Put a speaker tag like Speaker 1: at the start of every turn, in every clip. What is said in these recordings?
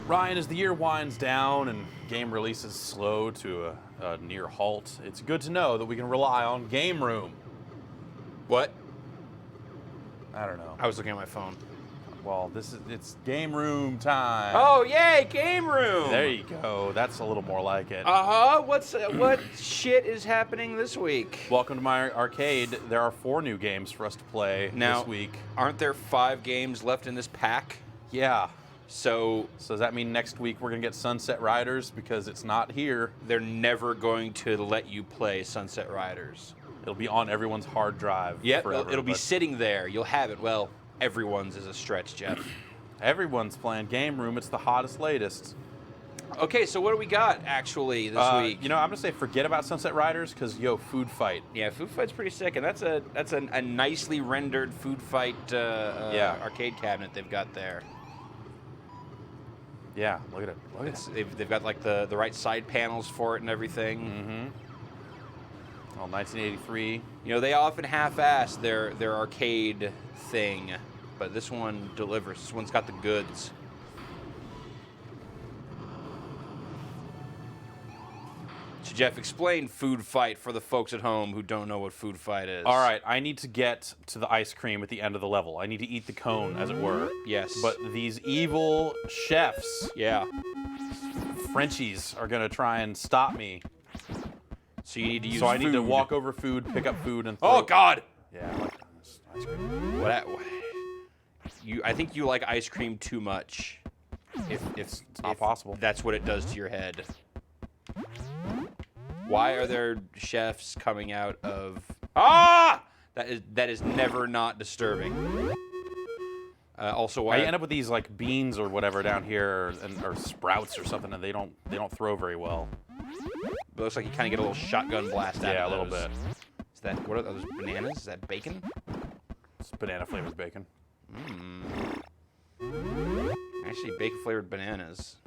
Speaker 1: Ryan, as the year winds down and game releases slow to a near halt, it's good to know that we can rely on Game Room.
Speaker 2: What?
Speaker 1: I don't know.
Speaker 2: I was looking at my phone.
Speaker 1: Well, it's Game Room time.
Speaker 2: Oh, yay, Game Room!
Speaker 1: There you go. That's a little more like it.
Speaker 2: What shit is happening this week?
Speaker 1: Welcome to my arcade. There are 4 new games for us to play
Speaker 2: Now,
Speaker 1: this week.
Speaker 2: Aren't there 5 games left in this pack?
Speaker 1: Yeah.
Speaker 2: So
Speaker 1: does that mean next week we're going to get Sunset Riders because it's not here?
Speaker 2: They're never going to let you play Sunset Riders.
Speaker 1: It'll be on everyone's hard drive forever.
Speaker 2: It'll be sitting there. You'll have it. Well, everyone's is a stretch, Jeff.
Speaker 1: Everyone's playing Game Room. It's the hottest, latest.
Speaker 2: Okay, so what do we got, actually, this week?
Speaker 1: You know, I'm going to say forget about Sunset Riders because, Food Fight.
Speaker 2: Yeah, Food Fight's pretty sick, and that's a nicely rendered Food Fight arcade cabinet they've got there.
Speaker 1: Yeah, look at it.
Speaker 2: They've got, like, the right side panels for it and everything.
Speaker 1: Mm-hmm. Well, 1983.
Speaker 2: You know, they often half-ass their arcade thing, but this one delivers. This one's got the goods. So, Jeff, explain Food Fight for the folks at home who don't know what Food Fight is.
Speaker 1: All right, I need to get to the ice cream at the end of the level. I need to eat the cone, as it were.
Speaker 2: Yes.
Speaker 1: But these evil chefs,
Speaker 2: yeah,
Speaker 1: Frenchies, are going to try and stop me.
Speaker 2: So you need to use
Speaker 1: So I
Speaker 2: food.
Speaker 1: need to walk over food, pick up food, and
Speaker 2: Oh, God!
Speaker 1: Yeah, I like this ice cream.
Speaker 2: I think you like ice cream too much.
Speaker 1: It's not possible.
Speaker 2: That's what it does to your head. Why are there chefs coming out of... Ah! That is never not disturbing. Also, why...
Speaker 1: I end up with these like beans or whatever down here, or sprouts or something, and they don't throw very well.
Speaker 2: It looks like you kind of get a little shotgun blast out of
Speaker 1: Yeah, a little bit.
Speaker 2: Is that... What are those, bananas? Is that bacon?
Speaker 1: It's banana-flavored bacon.
Speaker 2: Actually, bacon-flavored bananas.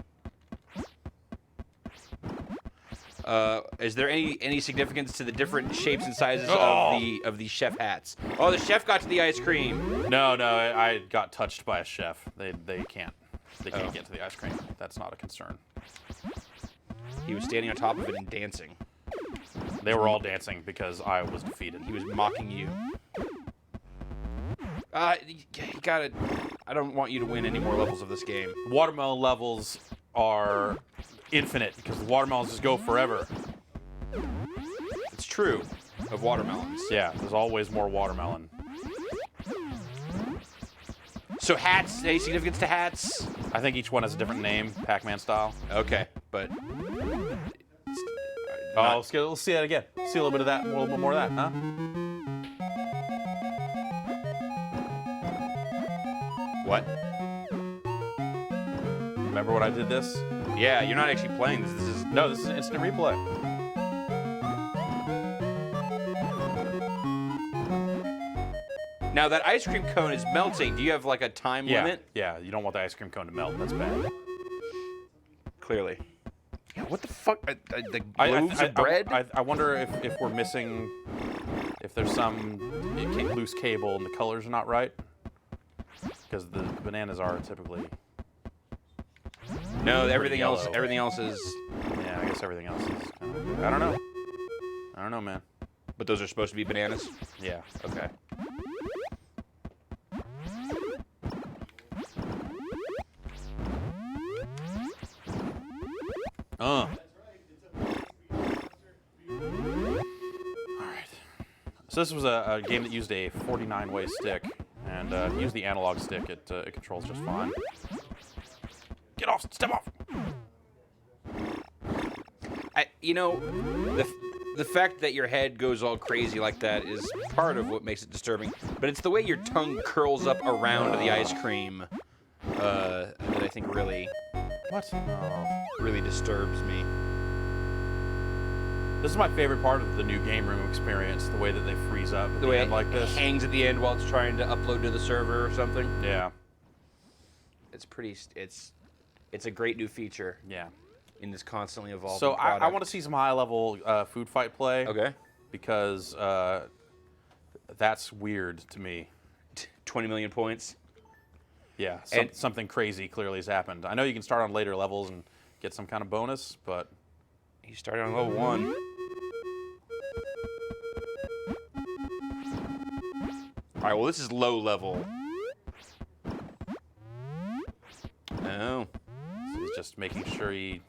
Speaker 2: Is there any significance to the different shapes and sizes of the chef hats? Oh, the chef got to the ice cream.
Speaker 1: No, I got touched by a chef. They can't get to the ice cream. That's not a concern.
Speaker 2: He was standing on top of it and dancing.
Speaker 1: They were all dancing because I was defeated.
Speaker 2: He was mocking you. You gotta... I don't want you to win any more levels of this game.
Speaker 1: Watermelon levels are infinite because the watermelons just go forever.
Speaker 2: It's true of watermelons.
Speaker 1: Yeah, there's always more watermelon.
Speaker 2: So hats, any significance to hats?
Speaker 1: I think each one has a different name, Pac-Man style.
Speaker 2: Okay, but...
Speaker 1: Let's see that again. See a little bit of that, a little bit more of that, huh?
Speaker 2: What?
Speaker 1: Remember when I did this?
Speaker 2: Yeah, you're not actually playing this.
Speaker 1: This is an instant replay.
Speaker 2: Now that ice cream cone is melting. Do you have like a time limit?
Speaker 1: Yeah, you don't want the ice cream cone to melt. That's bad.
Speaker 2: Clearly. Yeah, what the fuck? The loaves of bread?
Speaker 1: I wonder if we're missing, if there's some loose cable and the colors are not right. Because the bananas are typically...
Speaker 2: No, everything else is...
Speaker 1: Yeah, I guess everything else is kind of good. I don't know, man.
Speaker 2: But those are supposed to be bananas?
Speaker 1: Yeah.
Speaker 2: Okay.
Speaker 1: All right. So this was a game that used a 49-way stick, and if you use the analog stick, it controls just fine. Get off! Step off!
Speaker 2: The fact that your head goes all crazy like that is part of what makes it disturbing, but it's the way your tongue curls up around the ice cream that I think really...
Speaker 1: What? Oh.
Speaker 2: Really disturbs me.
Speaker 1: This is my favorite part of the new Game Room experience, the way that they freeze up at the end like this.
Speaker 2: Hangs at the end while it's trying to upload to the server or something.
Speaker 1: Yeah.
Speaker 2: It's pretty... It's a great new feature.
Speaker 1: Yeah.
Speaker 2: In this constantly evolving
Speaker 1: So
Speaker 2: product.
Speaker 1: I want to see some high-level Food Fight play.
Speaker 2: Okay.
Speaker 1: Because that's weird to me.
Speaker 2: 20 million points.
Speaker 1: Yeah,
Speaker 2: And-
Speaker 1: something crazy clearly has happened. I know you can start on later levels and get some kind of bonus, but
Speaker 2: He started on level 1. All right, well, this is low level. Oh.
Speaker 1: he's just making sure he...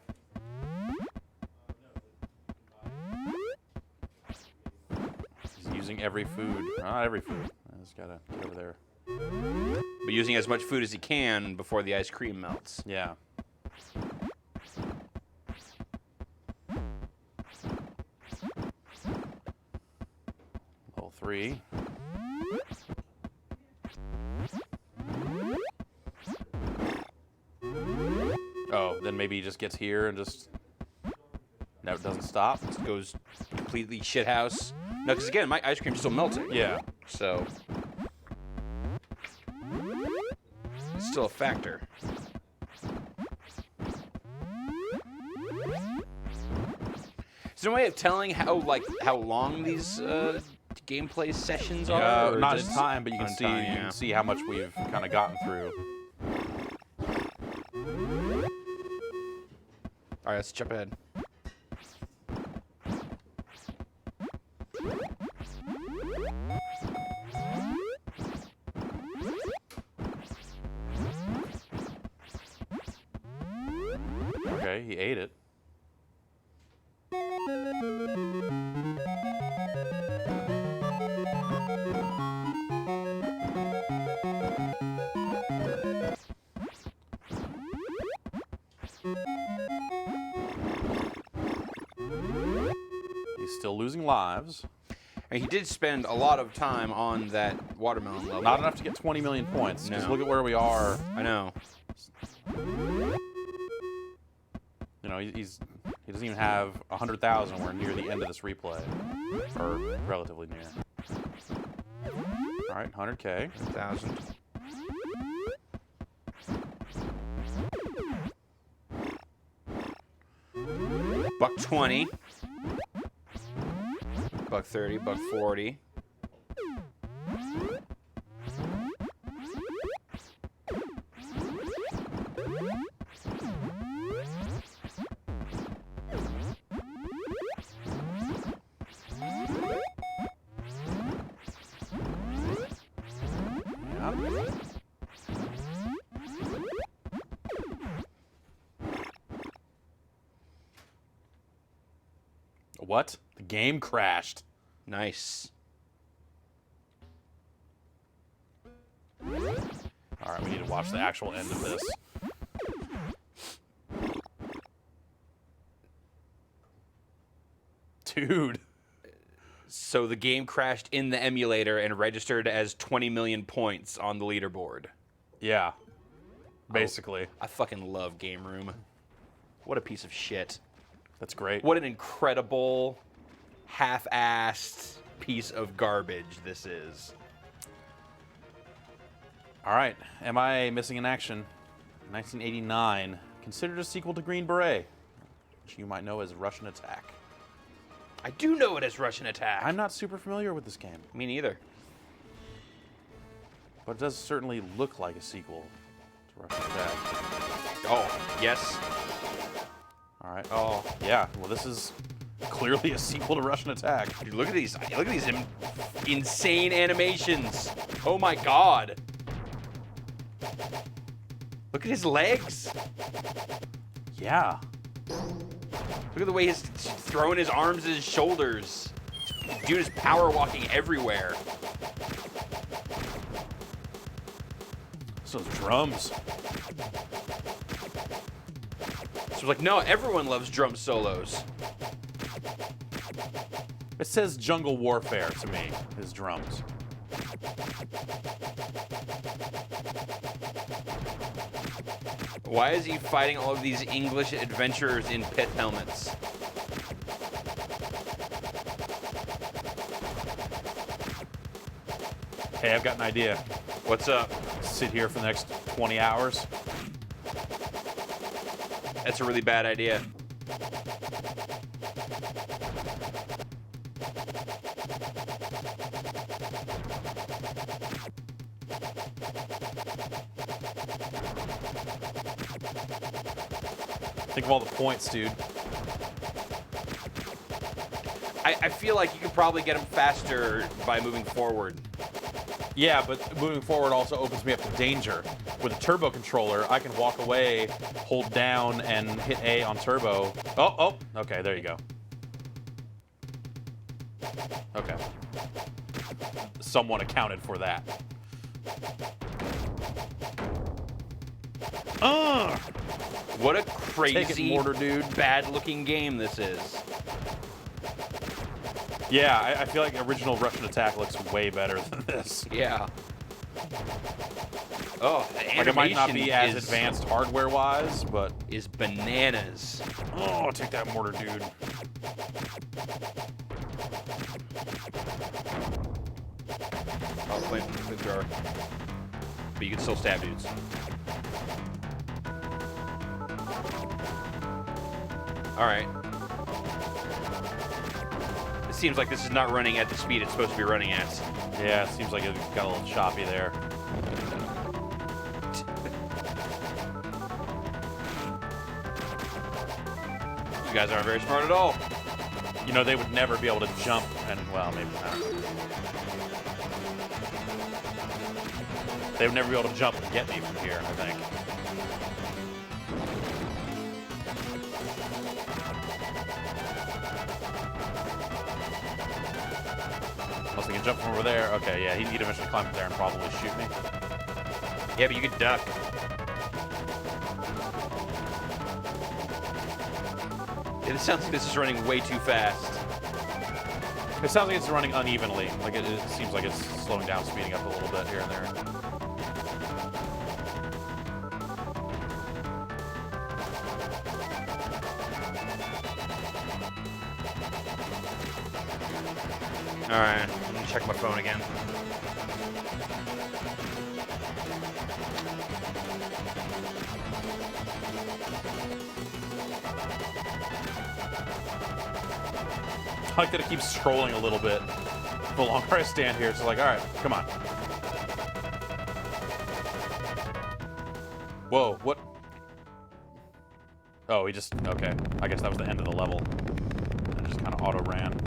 Speaker 1: He's using every food. Not every food. I just gotta get over there.
Speaker 2: But using as much food as he can before the ice cream melts.
Speaker 1: Yeah. Level 3. Oh, then maybe he just gets here and just... No, it doesn't stop.
Speaker 2: Just goes completely shithouse. No, because again, my ice cream's still melting.
Speaker 1: Yeah.
Speaker 2: So it's still a factor. Is there a way of telling how long these gameplay sessions are? Or
Speaker 1: not in
Speaker 2: just
Speaker 1: time, but you can
Speaker 2: on
Speaker 1: see
Speaker 2: time,
Speaker 1: you
Speaker 2: yeah.
Speaker 1: can see how much we've kind of gotten through.
Speaker 2: All right, let's jump ahead.
Speaker 1: Okay, he ate it. He's still losing lives.
Speaker 2: And he did spend a lot of time on that watermelon level.
Speaker 1: Not enough to get 20 million points. Just
Speaker 2: No.
Speaker 1: look at where we are.
Speaker 2: I know.
Speaker 1: You know, he doesn't even have 100,000. We're near the end of this replay, or relatively near. All right, 100K.
Speaker 2: 1,000. $1.20. $1.30. $1.40.
Speaker 1: Yeah. What? The game crashed.
Speaker 2: Nice.
Speaker 1: All right, we need to watch the actual end of this. Dude.
Speaker 2: So the game crashed in the emulator and registered as 20 million points on the leaderboard.
Speaker 1: Yeah. Basically.
Speaker 2: I fucking love Game Room. What a piece of shit.
Speaker 1: That's great.
Speaker 2: What an incredible, half-assed piece of garbage this is.
Speaker 1: All right. Am I missing in action? 1989. Considered a sequel to Green Beret, which you might know as Russian Attack.
Speaker 2: I do know it as Russian Attack.
Speaker 1: I'm not super familiar with this game,
Speaker 2: Me neither.
Speaker 1: but it does certainly look like a sequel to Russian Attack.
Speaker 2: Oh, yes.
Speaker 1: All right. Oh, yeah. Well, this is clearly a sequel to Russian Attack.
Speaker 2: Dude, look at these insane animations. Oh my god. Look at his legs.
Speaker 1: Yeah.
Speaker 2: Look at the way he's throwing his arms at his shoulders. Dude is power walking everywhere.
Speaker 1: So those drums.
Speaker 2: So like, no, everyone loves drum solos.
Speaker 1: It says Jungle Warfare to me, his drums.
Speaker 2: Why is he fighting all of these English adventurers in pit helmets?
Speaker 1: Hey, I've got an idea.
Speaker 2: What's up?
Speaker 1: Sit here for the next 20 hours.
Speaker 2: That's a really bad idea.
Speaker 1: Think of all the points, dude.
Speaker 2: I feel like you could probably get them faster by moving forward.
Speaker 1: Yeah, but moving forward also opens me up to danger. With a turbo controller, I can walk away, hold down, and hit A on turbo. Oh, okay, there you go. Okay. Someone accounted for that.
Speaker 2: What a
Speaker 1: Take
Speaker 2: crazy,
Speaker 1: it, Mortar Dude.
Speaker 2: bad-looking game this is.
Speaker 1: Yeah, I feel like original Russian Attack looks way better than this.
Speaker 2: Yeah. Oh, the
Speaker 1: Like, it might not be as
Speaker 2: is,
Speaker 1: advanced hardware-wise, but...
Speaker 2: is bananas.
Speaker 1: Oh, take that, Mortar Dude.
Speaker 2: Oh, flamethrower. But you can still stab dudes. Alright. It seems like this is not running at the speed it's supposed to be running at.
Speaker 1: Yeah, it seems like it got a little choppy there.
Speaker 2: You guys aren't very smart at all.
Speaker 1: You know, they would never be able to jump and, well, maybe not. They would never be able to jump and get me from here, I think. Unless they can jump from over there. Okay, yeah, he'd eventually climb up there and probably shoot me.
Speaker 2: Yeah, but you could duck. It sounds like this is running way too fast.
Speaker 1: It sounds like it's running unevenly. Like it seems like it's slowing down, speeding up a little bit here and there.
Speaker 2: Alright, let me check my phone again.
Speaker 1: I like that it keeps scrolling a little bit. The longer I stand here, it's like, all right, come on. Whoa, what? Oh, he just, okay. I guess that was the end of the level. It just kind of auto-ran.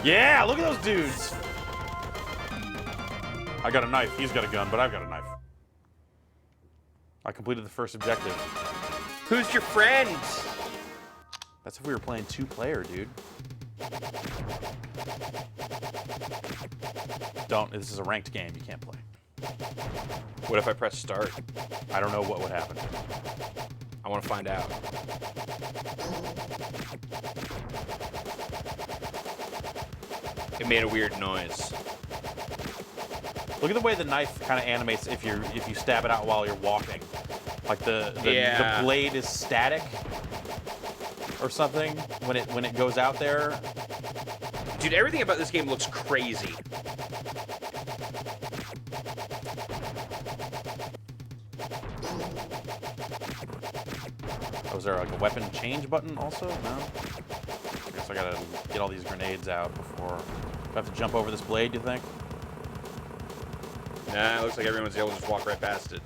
Speaker 1: Yeah, look at those dudes! I got a knife. He's got a gun, but I've got a knife. I completed the first objective.
Speaker 2: Who's your friend?
Speaker 1: That's if we were playing two-player, dude. Don't. This is a ranked game. You can't play.
Speaker 2: What if I press start?
Speaker 1: I don't know what would happen.
Speaker 2: I want to find out. It made a weird noise.
Speaker 1: Look at the way the knife kind of animates if you stab it out while you're walking. Like the blade is static or something when it goes out there.
Speaker 2: Dude, everything about this game looks crazy.
Speaker 1: Oh, is there like a weapon change button also? No? I guess I gotta get all these grenades out before... Do I have to jump over this blade, do you think?
Speaker 2: Nah, it looks like everyone's able to just walk right past it.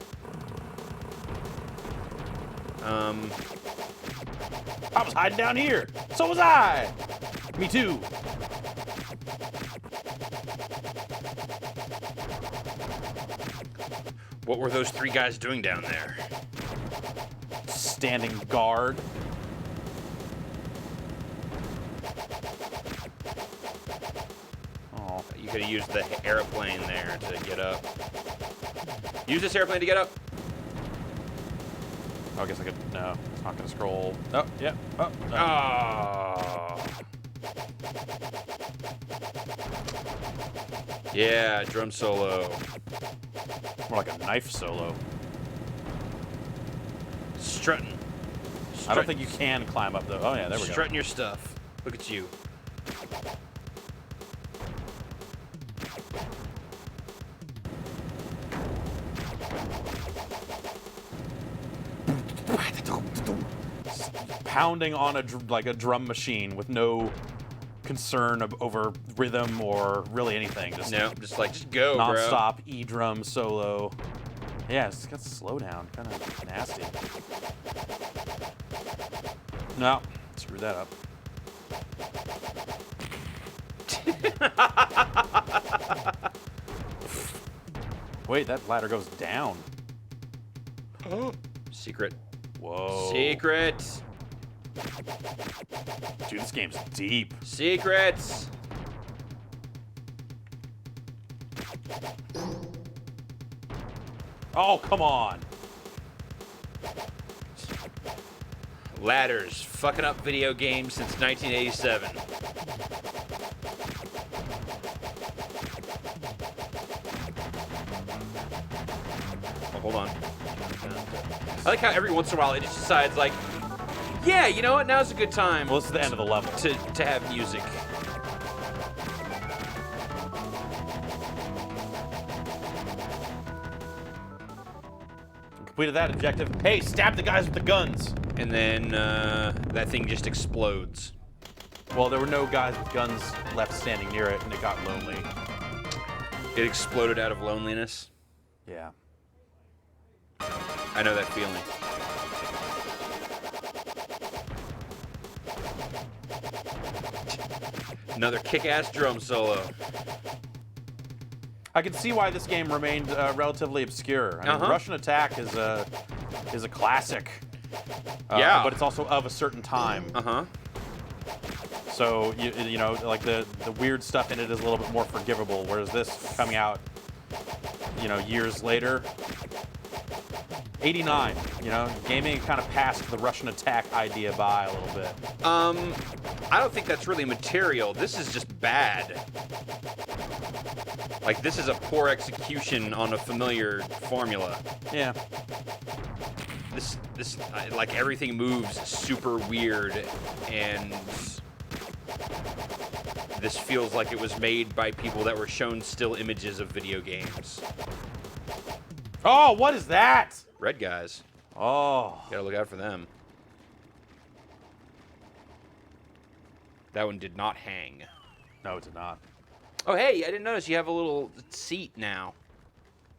Speaker 1: I was hiding down here! So was I! Me too!
Speaker 2: What were those three guys doing down there?
Speaker 1: Standing guard. Oh,
Speaker 2: You could have used the airplane there to get up. Use this airplane to get up.
Speaker 1: I guess I could... No, it's not gonna scroll. Oh, yeah. Oh, no.
Speaker 2: Oh. Yeah, drum solo.
Speaker 1: More like a knife solo.
Speaker 2: Strutting.
Speaker 1: I don't think you can climb up though. Oh yeah, there we go.
Speaker 2: Strutting your stuff. Look at you.
Speaker 1: Pounding on a drum machine with no concern over rhythm or really anything. Just
Speaker 2: No, just go, bro.
Speaker 1: non-stop E-drum solo. Yeah, it's got slowdown. Kind of nasty. No, screw that up. Wait, that ladder goes down.
Speaker 2: Secret.
Speaker 1: Whoa.
Speaker 2: Secret.
Speaker 1: Dude, this game's deep.
Speaker 2: Secrets.
Speaker 1: Oh, come on.
Speaker 2: Ladders fucking up video games since 1987. Oh, hold on. I like how every once in a while it just decides, like, yeah, you know what? Now's a good time
Speaker 1: Well, this is the end of the level.
Speaker 2: to have music.
Speaker 1: Completed that objective. Hey, stab the guys with the guns.
Speaker 2: And then that thing just explodes.
Speaker 1: Well, there were no guys with guns left standing near it, and it got lonely.
Speaker 2: It exploded out of loneliness.
Speaker 1: Yeah.
Speaker 2: I know that feeling. Another kick-ass drum solo.
Speaker 1: I can see why this game remained relatively obscure. I mean, Russian Attack is a classic.
Speaker 2: Yeah.
Speaker 1: But it's also of a certain time.
Speaker 2: Uh-huh.
Speaker 1: So you know, like the weird stuff in it is a little bit more forgivable, whereas this coming out, you know, years later. 89, you know, gaming kind of passed the Russian Attack idea by a little bit.
Speaker 2: I don't think that's really material. This is just bad. Like, this is a poor execution on a familiar formula.
Speaker 1: Yeah.
Speaker 2: This like, everything moves super weird, and this feels like it was made by people that were shown still images of video games.
Speaker 1: Oh, what is that?
Speaker 2: Red guys.
Speaker 1: Oh.
Speaker 2: Gotta look out for them. That one did not hang.
Speaker 1: No, it did not.
Speaker 2: Oh, hey, I didn't notice you have a little seat now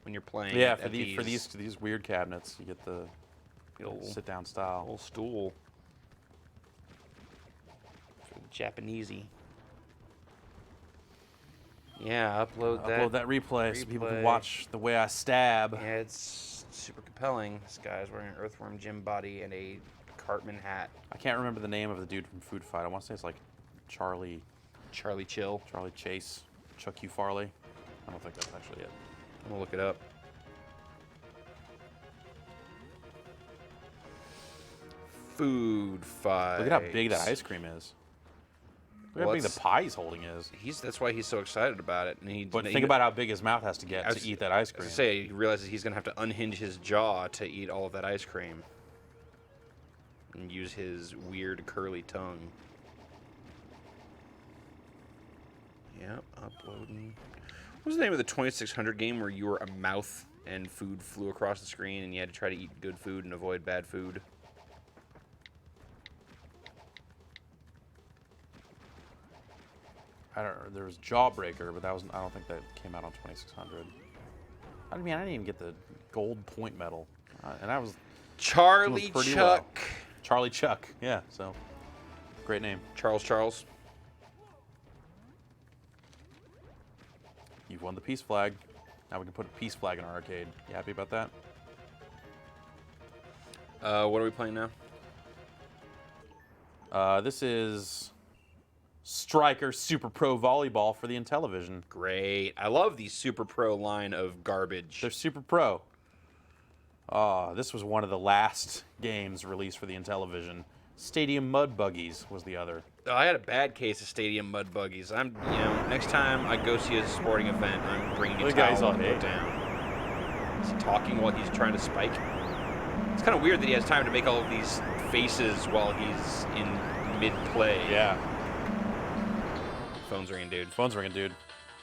Speaker 2: when you're playing.
Speaker 1: Yeah,
Speaker 2: at
Speaker 1: for these weird cabinets, you get the
Speaker 2: little
Speaker 1: sit-down style.
Speaker 2: little stool. For the Japanesey. Yeah, upload that.
Speaker 1: Upload that replay so people can watch the way I stab.
Speaker 2: Yeah, it's super compelling. This guy's wearing an earthworm gym body and a Cartman hat.
Speaker 1: I can't remember the name of the dude from Food Fight. I want to say it's like Charlie Chase, Chuck U. Farley. I don't think that's actually it.
Speaker 2: I'm gonna look it up. Food Fight.
Speaker 1: Look at how big that ice cream is. Look how big the pie he's holding is.
Speaker 2: That's why he's so excited about it. And
Speaker 1: But think about how big his mouth has to get to eat that ice cream.
Speaker 2: I was gonna say, he realizes he's gonna have to unhinge his jaw to eat all of that ice cream. And use his weird curly tongue. Yep, uploading. What was the name of the 2600 game where you were a mouth and food flew across the screen and you had to try to eat good food and avoid bad food?
Speaker 1: I don't know. There was Jawbreaker, but that was I don't think that came out on 2600. I mean, I didn't even get the gold point medal, and I was
Speaker 2: Charlie
Speaker 1: pretty
Speaker 2: Chuck.
Speaker 1: well. Charlie Chuck, yeah. So, great name.
Speaker 2: Charles.
Speaker 1: You've won the peace flag. Now we can put a peace flag in our arcade. You happy about that?
Speaker 2: What are we playing now?
Speaker 1: This is Striker Super Pro Volleyball for the Intellivision.
Speaker 2: Great. I love the Super Pro line of garbage.
Speaker 1: They're Super Pro. This was one of the last games released for the Intellivision. Stadium Mud Buggies was the other.
Speaker 2: Oh, I had a bad case of Stadium Mud Buggies. Next time I go see a sporting event, I'm bringing a towel and put down. Is he talking while he's trying to spike? It's kind of weird that he has time to make all of these faces while he's in mid-play.
Speaker 1: Yeah.
Speaker 2: Phone's ringing, dude.
Speaker 1: Phone's ringing, dude.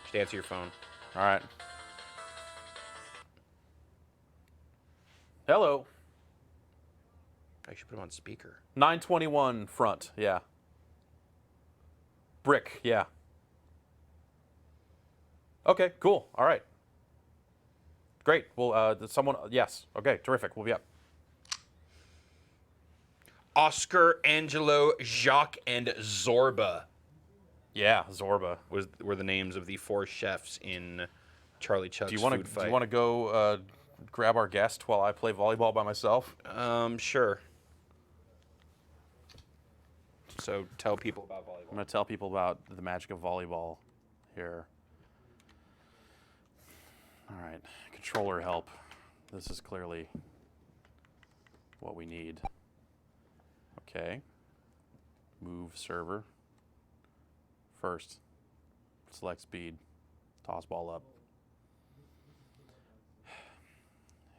Speaker 2: Just answer your phone.
Speaker 1: All right. Hello.
Speaker 2: I should put him on speaker.
Speaker 1: 921 front, yeah. Brick, yeah. Okay, cool. All right. Great. Well, someone. Yes. Okay. Terrific. We'll be up.
Speaker 2: Oscar, Angelo, Jacques, and Zorba
Speaker 1: Yeah, Zorba.
Speaker 2: were the names of the 4 chefs in Charlie Chuck's food fight.
Speaker 1: Do you want to go grab our guest while I play volleyball by myself?
Speaker 2: Sure. So tell people about volleyball.
Speaker 1: I'm going to tell people about the magic of volleyball here. All right, controller help. This is clearly what we need. Okay. Move server. First, select speed. Toss ball up.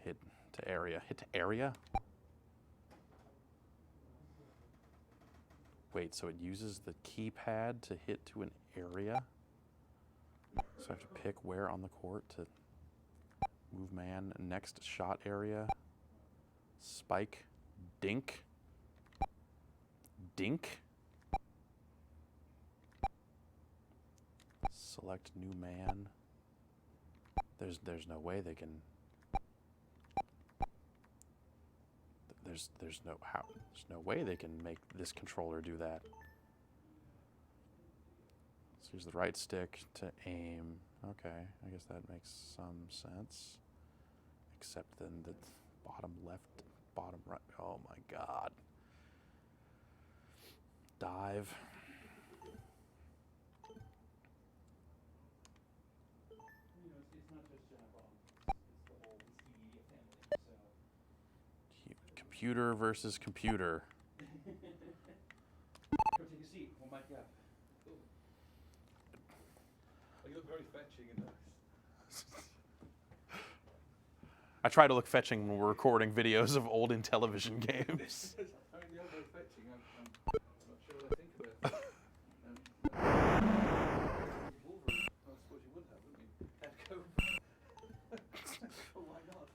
Speaker 1: Hit to area. Hit to area? Wait, so it uses the keypad to hit to an area? So I have to pick where on the court to move man. Next shot area. Spike. Dink. Dink. Select new man. There's no way they can. There's no way they can make this controller do that. Let's use the right stick to aim. Okay, I guess that makes some sense. Except then the bottom left, bottom right. Oh my God. Dive. Computer versus computer.
Speaker 3: Come take a seat. We'll mic you up. You look very fetching in this.
Speaker 1: I try to look fetching when we're recording videos of old Intellivision games.
Speaker 3: I mean, you're very fetching. I'm not sure what I think of it. Wolverine, I suppose you would have, wouldn't you? Oh, why not?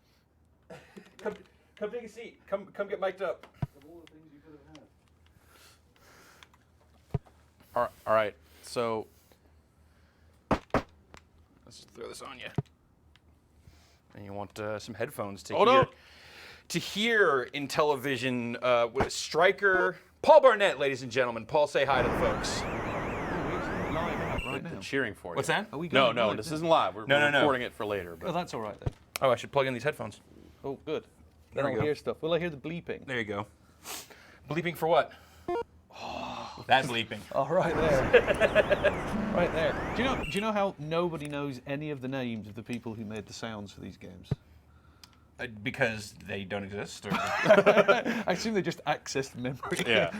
Speaker 2: Come take a seat. Come get mic'd up.
Speaker 3: Of all the things you could have had.
Speaker 1: All right, so
Speaker 2: Let's just throw this on you. And you want some headphones to
Speaker 1: Oh,
Speaker 2: hear
Speaker 1: no.
Speaker 2: to hear Intellivision with Striker, Paul Barnett, ladies and gentlemen. Paul, say hi to the folks.
Speaker 3: Right now.
Speaker 1: cheering for you.
Speaker 2: What's that?
Speaker 3: Are we
Speaker 1: No,
Speaker 3: going
Speaker 1: no,
Speaker 3: live
Speaker 1: this
Speaker 3: now?
Speaker 1: isn't live. We're
Speaker 2: No.
Speaker 1: recording it for later.
Speaker 3: Oh,
Speaker 1: But
Speaker 3: that's all right then.
Speaker 2: Oh, I should plug in these headphones.
Speaker 3: Oh, good.
Speaker 2: There
Speaker 3: Then
Speaker 2: we
Speaker 3: I'll
Speaker 2: go.
Speaker 3: hear stuff. Will I hear the bleeping?
Speaker 2: There you go. Bleeping for what? That bleeping.
Speaker 3: Oh, right there. Right there. Do you know how nobody knows any of the names of the people who made the sounds for these games?
Speaker 2: Because they don't exist? Or?
Speaker 3: I assume they just accessed memory.
Speaker 1: yeah,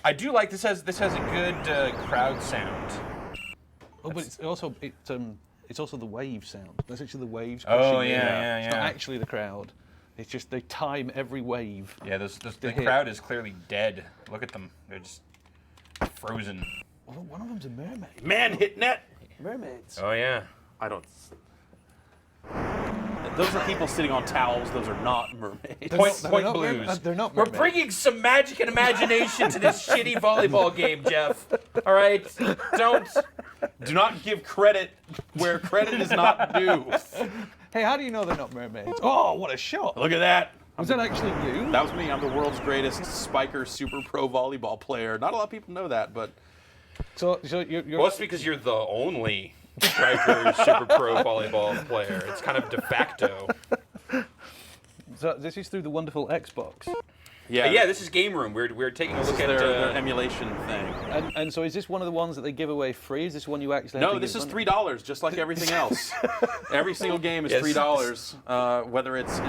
Speaker 2: I do like this. Has a good crowd sound.
Speaker 3: Oh, but it's also the wave sound. That's actually the waves.
Speaker 2: Oh,
Speaker 3: crashing in.
Speaker 2: yeah,
Speaker 3: It's not
Speaker 2: yeah.
Speaker 3: actually the crowd. It's just they time every wave.
Speaker 2: Yeah, the
Speaker 3: hit.
Speaker 2: crowd is clearly dead. Look at them. They're just frozen.
Speaker 3: Oh, one of them's a mermaid.
Speaker 1: man hit net.
Speaker 3: Mermaids.
Speaker 2: Oh yeah.
Speaker 1: I don't. Those are people sitting on towels. Those are not mermaids.
Speaker 2: Point
Speaker 3: They're not
Speaker 2: Blues.
Speaker 3: They're not
Speaker 2: We're
Speaker 3: mermaids.
Speaker 2: bringing some magic and imagination to this shitty volleyball game, Jeff. All right,
Speaker 1: Do not give credit where credit is not due.
Speaker 3: Hey, how do you know they're not mermaids? Oh, what a shot!
Speaker 1: Look at that.
Speaker 3: Was that actually you?
Speaker 1: That was me. I'm the world's greatest Spiker Super Pro volleyball player. Not a lot of people know that, but
Speaker 3: So you're
Speaker 2: Well, it's because you're the only Striker Super Pro volleyball player. It's kind of de facto.
Speaker 3: so this is through the wonderful Xbox.
Speaker 2: Yeah, this is Game Room. We're taking a
Speaker 1: This
Speaker 2: look
Speaker 1: is
Speaker 2: at.
Speaker 1: their emulation thing.
Speaker 3: And so is this one of the ones that they give away free? Is this one you actually have
Speaker 1: No,
Speaker 3: to
Speaker 1: this
Speaker 3: give
Speaker 1: is
Speaker 3: money?
Speaker 1: $3, just like everything else. Every single game is
Speaker 2: Yes.
Speaker 1: $3, whether it's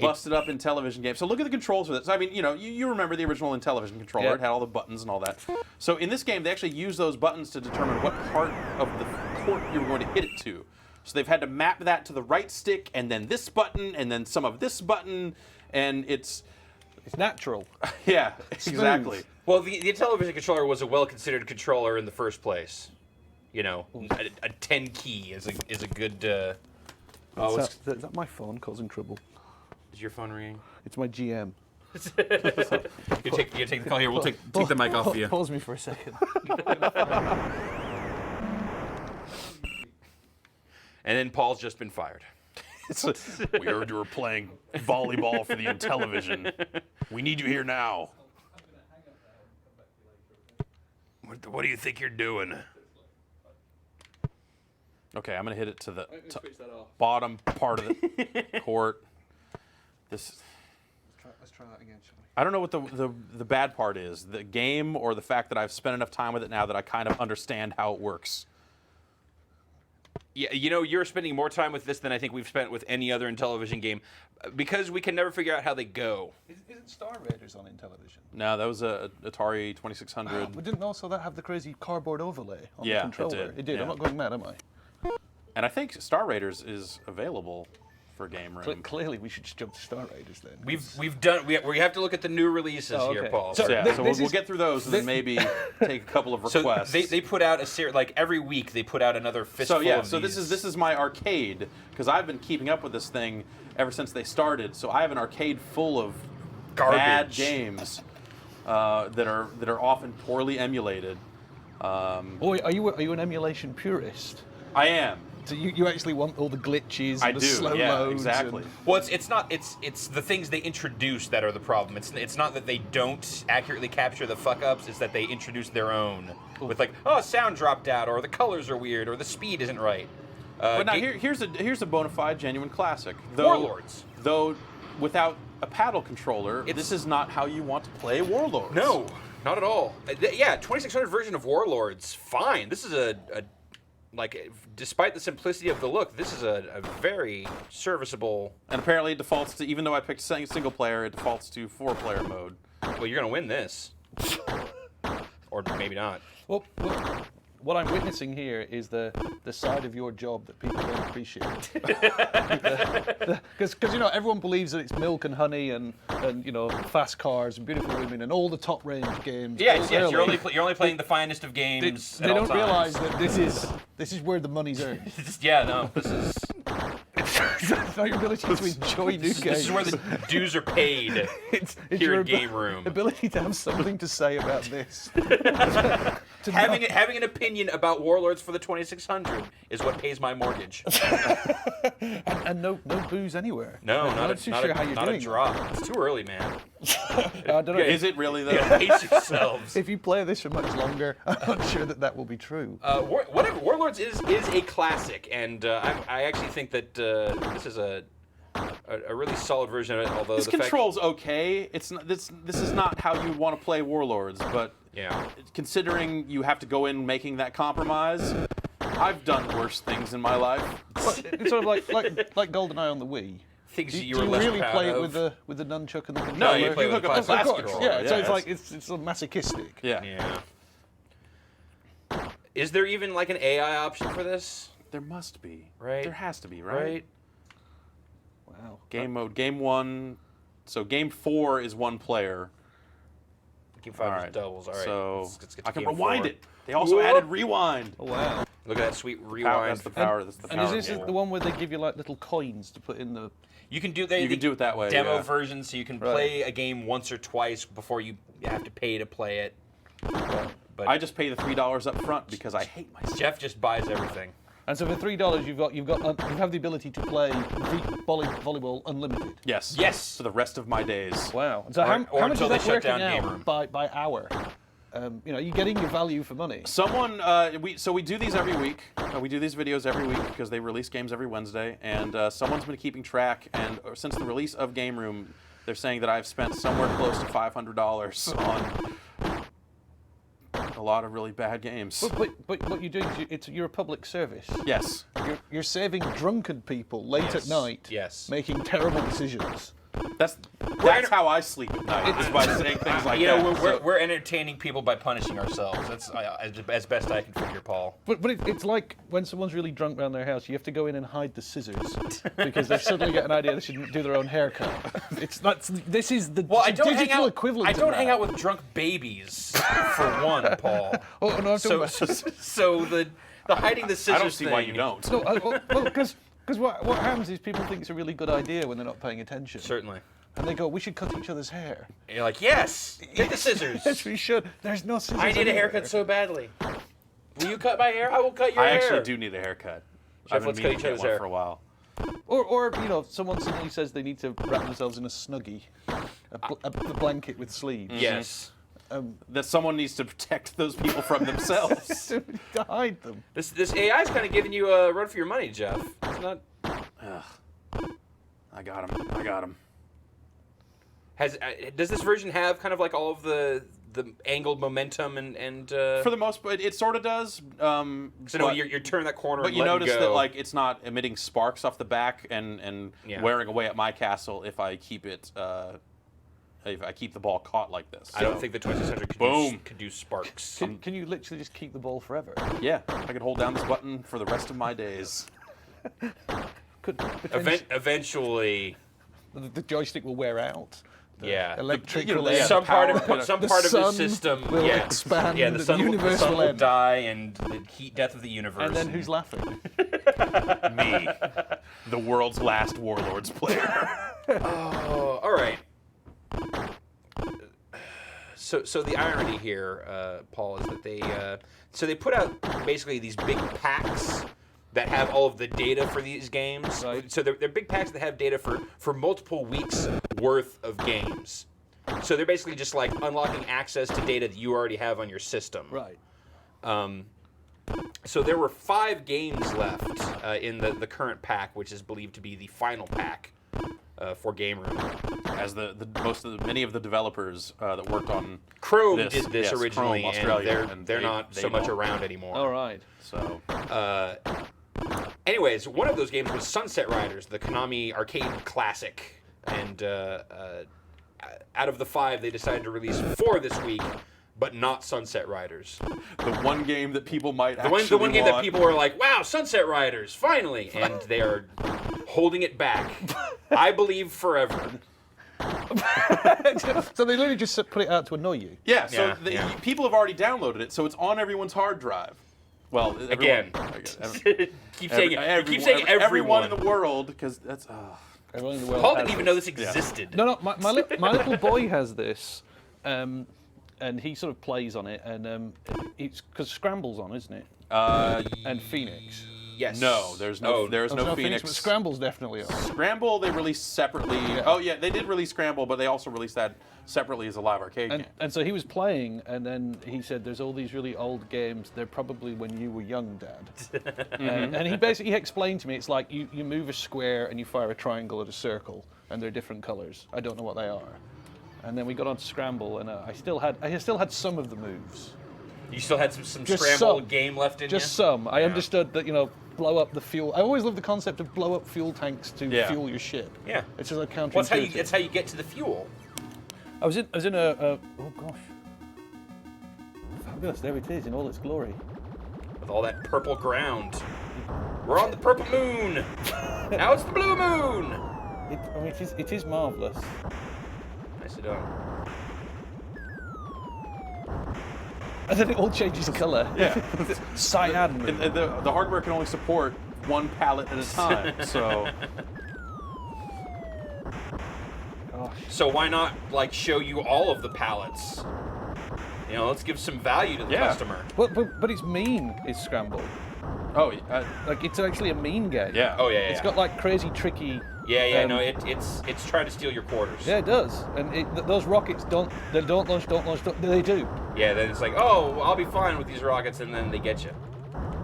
Speaker 1: busted up Intellivision game. So look at the controls for this. I mean, you remember the original Intellivision controller.
Speaker 3: Yeah.
Speaker 1: It had all the buttons and all that. So in this game, they actually use those buttons to determine what part of the court you're going to hit it to. So they've had to map that to the right stick, and then this button, and then some of this button, and it's
Speaker 3: natural.
Speaker 1: yeah, exactly.
Speaker 2: Well, the television controller was a well-considered controller in the first place. You know, a 10 key is a good.
Speaker 3: Is that my phone causing trouble?
Speaker 2: Is your phone ringing?
Speaker 3: It's my GM.
Speaker 2: You take the call here. We'll take the mic off of you.
Speaker 3: Pause me for a second.
Speaker 2: And then Paul's just been fired.
Speaker 4: We heard you were playing volleyball for the Intellivision. We need you here now. What do you think you're doing?
Speaker 1: Okay, I'm gonna hit it to the
Speaker 3: Switch that off.
Speaker 1: bottom part of the court. This.
Speaker 3: Let's try that again, shall we?
Speaker 1: I don't know what the bad part is, the game or the fact that I've spent enough time with it now that I kind of understand how it works.
Speaker 2: Yeah, you know, you're spending more time with this than I think we've spent with any other Intellivision game, because we can never figure out how they go.
Speaker 3: Isn't Star Raiders on Intellivision?
Speaker 1: No, that was a Atari 2600.
Speaker 3: But didn't also that have the crazy cardboard overlay on
Speaker 1: Yeah,
Speaker 3: the
Speaker 1: it
Speaker 3: controller?
Speaker 1: did,
Speaker 3: It did.
Speaker 1: yeah.
Speaker 3: I'm not going mad, am I?
Speaker 1: And I think Star Raiders is available for Game Room.
Speaker 3: Clearly, we should just jump to Star Raiders then.
Speaker 2: We have to look at the new releases
Speaker 3: Oh,
Speaker 2: here,
Speaker 3: okay.
Speaker 2: Paul.
Speaker 3: So-
Speaker 1: Yeah,
Speaker 3: This
Speaker 1: so we'll
Speaker 3: is-
Speaker 1: get through those and then maybe take a couple of
Speaker 2: So
Speaker 1: requests.
Speaker 2: they put out a series, like every week they put out another fistful
Speaker 1: So yeah,
Speaker 2: of
Speaker 1: so
Speaker 2: these.
Speaker 1: this is my arcade because I've been keeping up with this thing ever since they started. So I have an arcade full of
Speaker 2: Garbage.
Speaker 1: bad games that are often poorly emulated.
Speaker 3: Oh, are you an emulation purist?
Speaker 1: I am.
Speaker 3: So you actually want all the glitches and
Speaker 1: I
Speaker 3: the
Speaker 1: do.
Speaker 3: slow
Speaker 1: Yeah,
Speaker 3: modes
Speaker 1: exactly.
Speaker 3: and-
Speaker 2: Well, it's the things they introduce that are the problem. It's not that they don't accurately capture the fuck ups. It's that they introduce their own with like, oh, sound dropped out, or the colors are weird, or the speed isn't right.
Speaker 1: But now here's a bona fide, genuine classic.
Speaker 2: Warlords.
Speaker 1: Though without a paddle controller, this is not how you want to play Warlords.
Speaker 2: No, not at all. Yeah, 2600 version of Warlords, fine. This is a like, despite the simplicity of the look, this is a very serviceable.
Speaker 1: And apparently it defaults to, even though I picked single player, it defaults to 4-player mode.
Speaker 2: Well, you're gonna win this, or maybe not.
Speaker 3: Well, what I'm witnessing here is the side of your job that people don't appreciate. Because you know everyone believes that it's milk and honey and you know fast cars and beautiful women and all the top range games.
Speaker 2: Yes,
Speaker 3: Well,
Speaker 2: you're
Speaker 3: really,
Speaker 2: only playing the finest of
Speaker 3: They,
Speaker 2: games.
Speaker 3: they
Speaker 2: at all
Speaker 3: don't
Speaker 2: times.
Speaker 3: realize that this is where the money's earned.
Speaker 2: Yeah, no, this is
Speaker 3: It's not your ability to enjoy new games.
Speaker 2: this is where the dues are paid.
Speaker 3: it's
Speaker 2: here
Speaker 3: your
Speaker 2: in Game Room.
Speaker 3: ability to have something to say about this.
Speaker 2: Having an opinion about Warlords for the 2600 is what pays my mortgage.
Speaker 3: and no booze anywhere.
Speaker 2: No,
Speaker 3: I'm not too sure how you're
Speaker 2: not
Speaker 3: doing
Speaker 2: a drop. It's too early, man.
Speaker 3: that. I don't know.
Speaker 1: Is it really though?
Speaker 2: Pace yourselves.
Speaker 3: If you play this for much longer, I'm not sure that will be true.
Speaker 2: Whatever. Warlords is a classic, and I actually think that this is a really solid version of it. Although
Speaker 1: This
Speaker 2: the fact,
Speaker 1: control's okay. It's not, this is not how you want to play Warlords, but
Speaker 2: yeah,
Speaker 1: considering you have to go in making that compromise, I've done worse things in my life.
Speaker 3: It's sort of like GoldenEye on the Wii.
Speaker 2: things
Speaker 3: Do
Speaker 2: you
Speaker 3: you
Speaker 2: were less
Speaker 3: really
Speaker 2: proud
Speaker 3: play
Speaker 2: of.
Speaker 3: it with the nunchuck and the controller?
Speaker 2: No, you play with
Speaker 1: hook
Speaker 2: the
Speaker 1: up the
Speaker 2: plastic
Speaker 1: plastic
Speaker 2: controller.
Speaker 3: Yeah, so
Speaker 1: Yeah,
Speaker 3: it's like it's sort of masochistic.
Speaker 1: Yeah.
Speaker 2: Yeah. Is there even like an AI option for this?
Speaker 1: There must be.
Speaker 2: Right.
Speaker 1: There has to be, right?
Speaker 3: Wow.
Speaker 1: Game mode. Game 1. So game 4 is 1 player.
Speaker 2: Game 5
Speaker 1: All
Speaker 2: is
Speaker 1: right.
Speaker 2: doubles. All right.
Speaker 1: So
Speaker 2: Let's get to
Speaker 1: I can
Speaker 2: game
Speaker 1: rewind
Speaker 2: 4.
Speaker 1: it. They also
Speaker 2: Whoop.
Speaker 1: added rewind.
Speaker 3: Oh wow.
Speaker 2: Look at that sweet
Speaker 1: Power,
Speaker 2: rewind.
Speaker 1: that's the power. That's the power.
Speaker 3: And is this
Speaker 1: game.
Speaker 3: the one where they give you like little coins to put in the?
Speaker 2: You can do
Speaker 1: You can do it that way,
Speaker 2: Demo
Speaker 1: yeah.
Speaker 2: version, so you can
Speaker 3: Right.
Speaker 2: play a game once or twice before you have to pay to play it. But
Speaker 1: I just pay the $3 up front because I hate myself.
Speaker 2: Jeff just buys everything.
Speaker 3: And so for $3, you have the ability to play volleyball unlimited.
Speaker 1: Yes.
Speaker 2: Yes.
Speaker 1: For the rest of my days.
Speaker 3: Wow. So
Speaker 2: Or
Speaker 3: how much
Speaker 2: until
Speaker 3: is
Speaker 2: they
Speaker 3: that
Speaker 2: shut
Speaker 3: working
Speaker 2: down Game
Speaker 3: out
Speaker 2: Room.
Speaker 3: by hour? You know, you're getting your value for money.
Speaker 1: Someone, we do these every week. We do these videos every week because they release games every Wednesday, and someone's been keeping track. And since the release of Game Room, they're saying that I've spent somewhere close to $500 on a lot of really bad games.
Speaker 3: But what you're doing is you're a public service.
Speaker 1: Yes.
Speaker 3: You're saving drunken people late
Speaker 2: Yes.
Speaker 3: at night,
Speaker 2: Yes.
Speaker 3: making terrible decisions.
Speaker 1: That's how I sleep at night. Is by saying things like
Speaker 2: You
Speaker 1: that.
Speaker 2: know, we're entertaining people by punishing ourselves. That's as best I can figure, Paul.
Speaker 3: But it's like when someone's really drunk around their house, you have to go in and hide the scissors because they suddenly get an idea they should do their own haircut. This is the
Speaker 2: Well, I don't
Speaker 3: digital
Speaker 2: hang out.
Speaker 3: equivalent.
Speaker 2: I
Speaker 3: of
Speaker 2: don't
Speaker 3: that.
Speaker 2: hang out with drunk babies, for one, Paul.
Speaker 3: Oh no, I'm talking
Speaker 2: So,
Speaker 3: about.
Speaker 2: so the hiding the scissors
Speaker 1: I don't see why
Speaker 2: thing-
Speaker 1: you don't.
Speaker 3: No, well, because what happens is people think it's a really good idea when they're not paying attention.
Speaker 2: Certainly.
Speaker 3: And they go, we should cut each other's hair.
Speaker 2: And you're like, yes, get the scissors.
Speaker 3: Yes, we should. There's no scissors.
Speaker 2: I need a
Speaker 3: anywhere.
Speaker 2: haircut so badly. Will you cut my hair? I will cut your
Speaker 1: I
Speaker 2: hair.
Speaker 1: actually do need a haircut.
Speaker 2: Jeff, let's cut each other's hair.
Speaker 1: for a while.
Speaker 5: Or you know, if someone suddenly says they need to wrap themselves in a snuggie, a blanket with sleeves.
Speaker 2: Yes.
Speaker 1: That someone needs to protect those people from themselves.
Speaker 5: To hide them.
Speaker 2: This AI is kind of giving you a run for your money, Jeff. It's not.
Speaker 4: I got him.
Speaker 2: Does this version have kind of like all of the angled momentum and
Speaker 1: For the most part, it sort of does.
Speaker 2: so no, you're turning that corner.
Speaker 1: But
Speaker 2: and
Speaker 1: you
Speaker 2: letting
Speaker 1: notice
Speaker 2: go.
Speaker 1: that like it's not emitting sparks off the back and wearing away at my castle if I keep it. If I keep the ball caught like this.
Speaker 2: I don't think the 2600 could do sparks.
Speaker 5: Can you literally just keep the ball forever?
Speaker 1: Yeah, I could hold down this button for the rest of my days.
Speaker 5: Could potentially-
Speaker 2: Eventually,
Speaker 5: the joystick will wear out.
Speaker 2: yeah.
Speaker 5: Electric.
Speaker 2: Some part of
Speaker 5: the
Speaker 2: the
Speaker 5: sun
Speaker 2: system
Speaker 5: will
Speaker 2: yeah.
Speaker 5: expand.
Speaker 2: Yeah, the universe will
Speaker 5: end.
Speaker 2: die, and the heat death of the universe.
Speaker 5: And then who's laughing?
Speaker 1: Me, the world's last Warlords player.
Speaker 2: Oh, all right. So the irony here, Paul, is that they put out basically these big packs that have all of the data for these games.
Speaker 5: Right.
Speaker 2: So they're big packs that have data for multiple weeks worth of games. So they're basically just like unlocking access to data that you already have on your system.
Speaker 5: Right.
Speaker 2: So there were 5 games left in the current pack, which is believed to be the final pack for Game Room.
Speaker 1: As many of the developers that worked on
Speaker 2: Chrome
Speaker 1: this,
Speaker 2: did this
Speaker 1: yes,
Speaker 2: originally,
Speaker 1: Chrome, Australia,
Speaker 2: and they're not so much
Speaker 1: don't.
Speaker 2: around anymore.
Speaker 5: All right.
Speaker 1: So
Speaker 2: Anyways, one of those games was Sunset Riders, the Konami arcade classic. And out of the 5, they decided to release 4 this week, but not Sunset Riders.
Speaker 1: the one game that people might
Speaker 2: The
Speaker 1: actually
Speaker 2: one game that
Speaker 1: want.
Speaker 2: people were like, wow, Sunset Riders, finally! And they are holding it back. I believe forever.
Speaker 5: So they literally just put it out to annoy you.
Speaker 1: Yeah, so
Speaker 2: Yeah.
Speaker 1: people have already downloaded it, so it's on everyone's hard drive. Well,
Speaker 2: Again. Keep saying it. Keep saying
Speaker 1: everyone in the world, because that's.
Speaker 5: Everyone in the world
Speaker 2: Paul
Speaker 5: has
Speaker 2: didn't even
Speaker 5: it.
Speaker 2: know this existed.
Speaker 5: No, my little boy has this, and he sort of plays on it, and it's because Scramble's on, isn't it? And Phoenix.
Speaker 2: Yes.
Speaker 1: No, there's no Phoenix.
Speaker 5: But Scramble's definitely on.
Speaker 1: Scramble they released separately.
Speaker 5: Yeah.
Speaker 1: Oh yeah, they did release Scramble, but they also released that separately as a live arcade game.
Speaker 5: And so he was playing, and then he said, "There's all these really old games. They're probably when you were young, Dad." And he basically explained to me, it's like you move a square and you fire a triangle at a circle, and they're different colors. I don't know what they are. And then we got on to Scramble, and I still had some of the moves.
Speaker 2: You still had some
Speaker 5: Just
Speaker 2: Scramble
Speaker 5: some.
Speaker 2: game left in you?
Speaker 5: Just some. I understood that, blow up the fuel. I always love the concept of blow up fuel tanks to fuel your ship.
Speaker 2: Yeah.
Speaker 5: It's just a counterintuitive.
Speaker 2: Well, that's how you get to the fuel.
Speaker 5: I was in a oh gosh. Fabulous, there it is in all its glory.
Speaker 2: With all that purple ground. We're on the purple moon. Now it's the blue moon.
Speaker 5: It is marvellous.
Speaker 2: Nicely done.
Speaker 5: And then it all changes colour.
Speaker 1: Yeah.
Speaker 5: Cyan moon.
Speaker 1: The hardware can only support one palette at a time, so.
Speaker 5: Gosh.
Speaker 2: So why not show you all of the palettes? Let's give some value to the customer.
Speaker 5: But it's mean, is Scramble.
Speaker 1: Oh,
Speaker 5: It's actually a mean game.
Speaker 1: yeah.
Speaker 2: Oh yeah.
Speaker 5: It's got crazy tricky.
Speaker 2: No, it's trying to steal your quarters.
Speaker 5: Yeah, it does. And those rockets don't launch. They do.
Speaker 2: Yeah, then it's like, oh, well, I'll be fine with these rockets, and then they get you.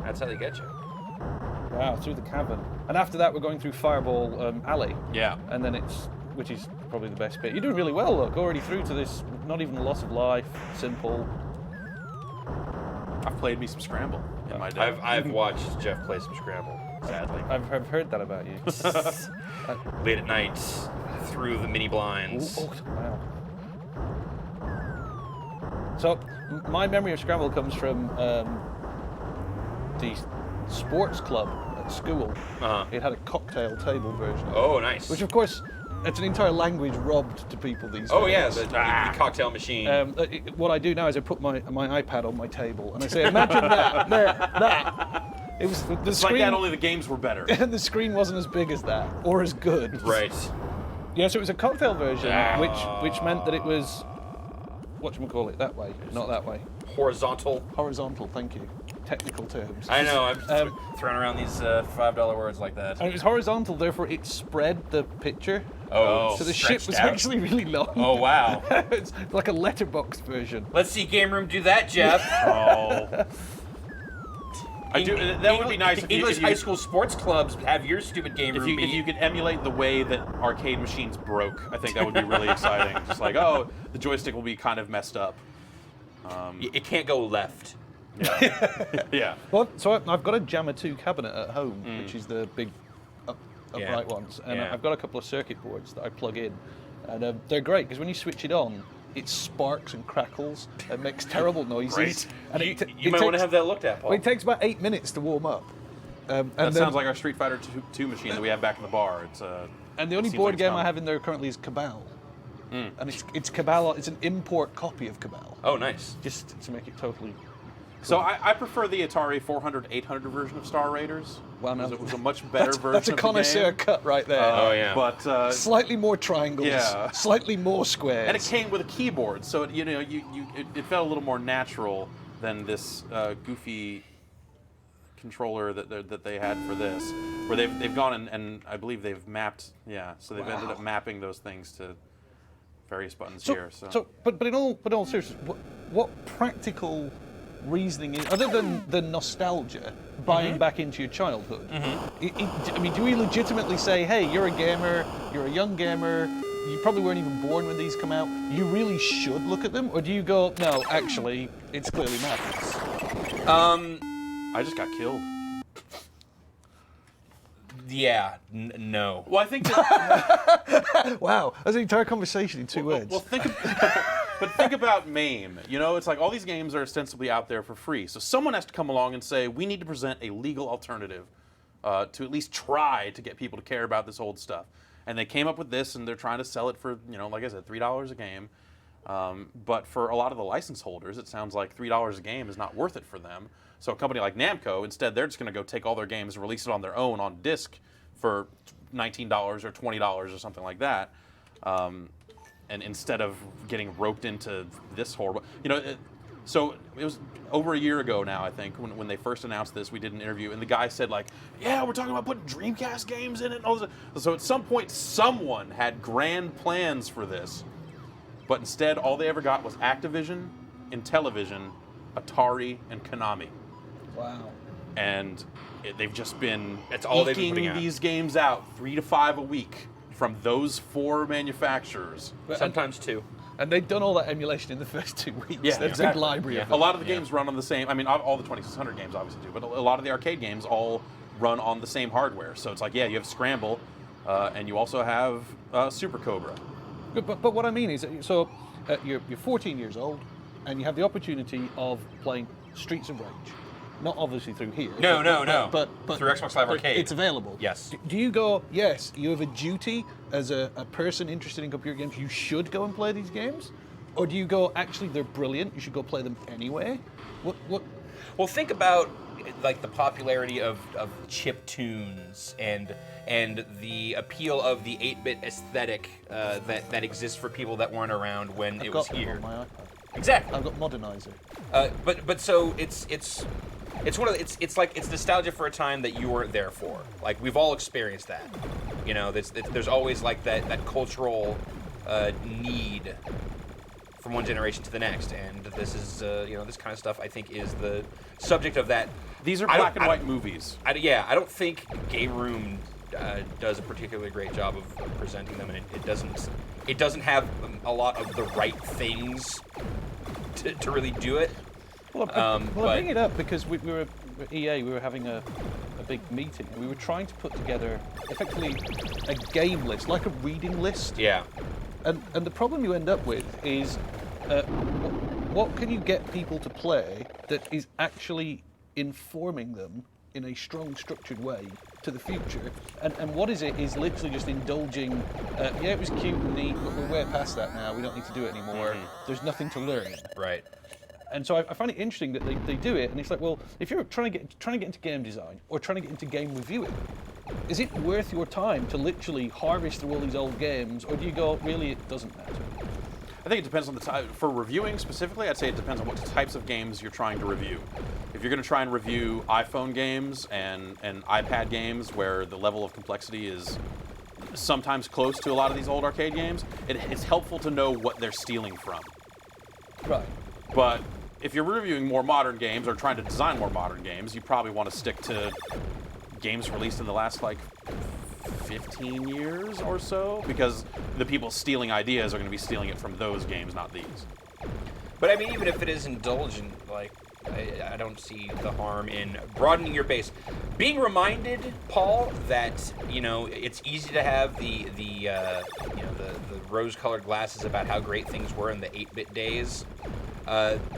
Speaker 2: That's how they get you.
Speaker 5: Wow, through the cavern. And after that, we're going through Fireball Alley.
Speaker 1: Yeah.
Speaker 5: And then which is probably the best bit. You're doing really well, look. Already through to this, not even a loss of life, simple.
Speaker 1: I've played me some Scramble in my day.
Speaker 2: I've watched Jeff play some Scramble, sadly.
Speaker 5: I've heard that about you.
Speaker 2: Late at night, through the mini blinds.
Speaker 5: Wow. So, my memory of Scramble comes from the sports club at school.
Speaker 2: Uh-huh.
Speaker 5: It had a cocktail table version.
Speaker 2: Oh, nice.
Speaker 5: Which, of course, it's an entire language robbed to people these days.
Speaker 2: Oh, yeah, the cocktail machine.
Speaker 5: What I do now is I put my iPad on my table and I say, imagine that. It was the
Speaker 1: it's
Speaker 5: screen.
Speaker 1: like that, only the games were better.
Speaker 5: And the screen wasn't as big as that, or as good.
Speaker 2: Right.
Speaker 5: Yeah, so it was a cocktail version, which meant that it was, whatchamacallit, that way, not that way.
Speaker 2: Horizontal.
Speaker 5: Horizontal, thank you. technical terms.
Speaker 2: I know. I'm throwing around these $5 words like that.
Speaker 5: And it was horizontal, therefore it spread the picture.
Speaker 2: Oh,
Speaker 5: So the ship was actually really long.
Speaker 2: Oh, wow.
Speaker 5: It's like a letterbox version.
Speaker 2: Let's see Game Room do that, Jeff.
Speaker 1: Oh. I do. That would be nice if
Speaker 2: English
Speaker 1: you,
Speaker 2: high school sports clubs have your stupid Game Room
Speaker 1: if you could emulate the way that arcade machines broke. I think that would be really exciting. Just like, oh, the joystick will be kind of messed up.
Speaker 2: It can't go left.
Speaker 1: Yeah. Yeah.
Speaker 5: Well, so I've got a Jammer 2 cabinet at home, which is the big upright ones, and
Speaker 2: Yeah.
Speaker 5: I've got a couple of circuit boards that I plug in, and they're great because when you switch it on, it sparks and crackles and makes terrible noises.
Speaker 1: Great.
Speaker 5: And
Speaker 2: You might want to have that looked at, Paul.
Speaker 5: Well, it takes about 8 minutes to warm up. And
Speaker 1: That
Speaker 5: then-
Speaker 1: sounds like our Street Fighter 2 machine that we have back in the bar. It's
Speaker 5: And the only
Speaker 1: seems
Speaker 5: board
Speaker 1: like it's
Speaker 5: game I
Speaker 1: coming.
Speaker 5: have in there currently is Cabal. And it's Cabal. It's an import copy of Cabal,
Speaker 2: Oh, nice.
Speaker 5: just to make it totally.
Speaker 1: So I prefer the Atari 400, 800 version of Star Raiders.
Speaker 5: Well, no.
Speaker 1: It was a much better version
Speaker 5: That's a
Speaker 1: of the
Speaker 5: connoisseur
Speaker 1: game.
Speaker 5: cut right there.
Speaker 2: Oh, yeah.
Speaker 1: But
Speaker 5: Slightly more triangles,
Speaker 1: Yeah.
Speaker 5: slightly more squares.
Speaker 1: and it came with a keyboard, so it felt a little more natural than this goofy controller that they had for this, where they've gone and I believe they've mapped. Yeah, so they've ended up mapping those things to various buttons here. So.
Speaker 5: But in all seriousness, what practical reasoning is, other than the nostalgia, buying back into your childhood? I mean, do we legitimately say, hey, you're a gamer, you're a young gamer, you probably weren't even born when these come out, you really should look at them? Or do you go, no, actually, it's clearly madness?
Speaker 1: I just got killed.
Speaker 2: Yeah. No.
Speaker 1: Well, I think that,
Speaker 5: Wow, that's an entire conversation in two words.
Speaker 1: well, think about MAME. You know, it's like all these games are ostensibly out there for free. So someone has to come along and say, we need to present a legal alternative to at least try to get people to care about this old stuff. And they came up with this, and they're trying to sell it for, like I said, $3 a game. But for a lot of the license holders, it sounds like $3 a game is not worth it for them. So a company like Namco, instead, they're just going to go take all their games and release it on their own on disc for $19 or $20 or something like that. And instead of getting roped into this horrible, so it was over a year ago now, I think, when they first announced this, we did an interview, and the guy said, like, yeah, we're talking about putting Dreamcast games in it and all this. So at some point, someone had grand plans for this, but instead, all they ever got was Activision, Intellivision, Atari, and Konami.
Speaker 5: Wow.
Speaker 1: And they've just been
Speaker 2: That's all they've been
Speaker 1: eking
Speaker 2: putting out.
Speaker 1: these games out 3 to 5 a week from those 4 manufacturers.
Speaker 2: Sometimes two.
Speaker 5: And they've done all that emulation in the first 2 weeks.
Speaker 1: Yeah,
Speaker 5: There's
Speaker 1: exactly.
Speaker 5: a big library of
Speaker 1: A
Speaker 5: them.
Speaker 1: lot of the games run on the same. I mean, all the 2600 games obviously do, but a lot of the arcade games all run on the same hardware. So it's like, yeah, you have Scramble, and you also have Super Cobra.
Speaker 5: But what I mean is, so you're 14 years old, and you have the opportunity of playing Streets of Rage. Not obviously through here.
Speaker 2: No.
Speaker 5: But
Speaker 2: Through Xbox Live
Speaker 5: but
Speaker 2: Arcade.
Speaker 5: it's available.
Speaker 2: Yes.
Speaker 5: Do you go, yes, you have a duty as a person interested in computer games, you should go and play these games? Or do you go, actually, they're brilliant, you should go play them anyway? What?
Speaker 2: Well, think about like the popularity of chip tunes and the appeal of the 8-bit aesthetic that exists for people that weren't around when it was
Speaker 5: I've got them
Speaker 2: here.
Speaker 5: on my iPad.
Speaker 2: Exactly.
Speaker 5: I've got Modernizer.
Speaker 2: But so it's one of the, it's like it's nostalgia for a time that you weren't there for. Like we've all experienced that. There's always like that cultural need from one generation to the next, and this is this kind of stuff I think is the subject of that.
Speaker 1: These are
Speaker 2: I don't-
Speaker 1: black and
Speaker 2: I
Speaker 1: white
Speaker 2: don't-
Speaker 1: movies.
Speaker 2: I don't think Game Room does a particularly great job of presenting them, and it doesn't have a lot of the right things to really do it.
Speaker 5: Well, I
Speaker 2: but-
Speaker 5: bring it up because we were at EA, we were having a big meeting, and we were trying to put together effectively a game list, like a reading list.
Speaker 2: Yeah.
Speaker 5: And the problem you end up with is what can you get people to play that is actually informing them in a strong, structured way to the future? And what is it is literally just indulging, yeah, it was cute and neat, but we're way past that now. We don't need to do it anymore. There's nothing to learn.
Speaker 2: Right.
Speaker 5: And so I find it interesting that they do it, and it's like, well, if you're trying to get into game design or trying to get into game reviewing, is it worth your time to literally harvest through all these old games, or do you go, really, it doesn't matter?
Speaker 1: I think it depends on the type. For reviewing specifically, I'd say it depends on what types of games you're trying to review. If you're going to try and review iPhone games and iPad games where the level of complexity is sometimes close to a lot of these old arcade games, it's helpful to know what they're stealing from.
Speaker 5: Right.
Speaker 1: But if you're reviewing more modern games or trying to design more modern games, you probably want to stick to games released in the last, like, 15 years or so, because the people stealing ideas are going to be stealing it from those games, not these.
Speaker 2: But I mean, even if it is indulgent, like, I don't see the harm in broadening your base. Being reminded, Paul, that, you know, it's easy to have the rose-colored glasses about how great things were in the 8-bit days.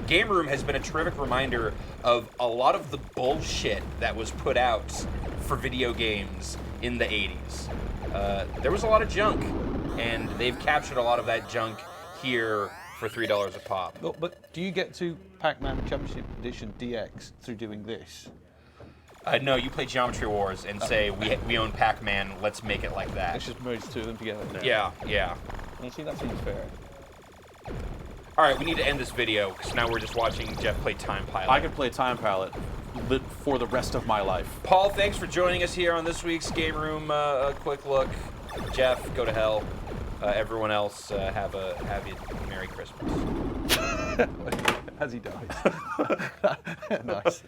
Speaker 2: Game Room has been a terrific reminder of a lot of the bullshit that was put out for video games in the 80s. There was a lot of junk, and they've captured a lot of that junk here for $3 a pop.
Speaker 5: But do you get to Pac-Man Championship Edition DX through doing this?
Speaker 2: No, you play Geometry Wars and say, we own Pac-Man, let's make it like that.
Speaker 5: Let's just merge two of them together.
Speaker 2: Yeah.
Speaker 5: You see, that seems fair.
Speaker 2: All right, we need to end this video, because now we're just watching Jeff play Time Pilot.
Speaker 1: I could play Time Pilot for the rest of my life.
Speaker 2: Paul, thanks for joining us here on this week's Game Room Quick Look. Jeff, go to hell. Everyone else, have a Merry Christmas.
Speaker 5: As he dies. Nice.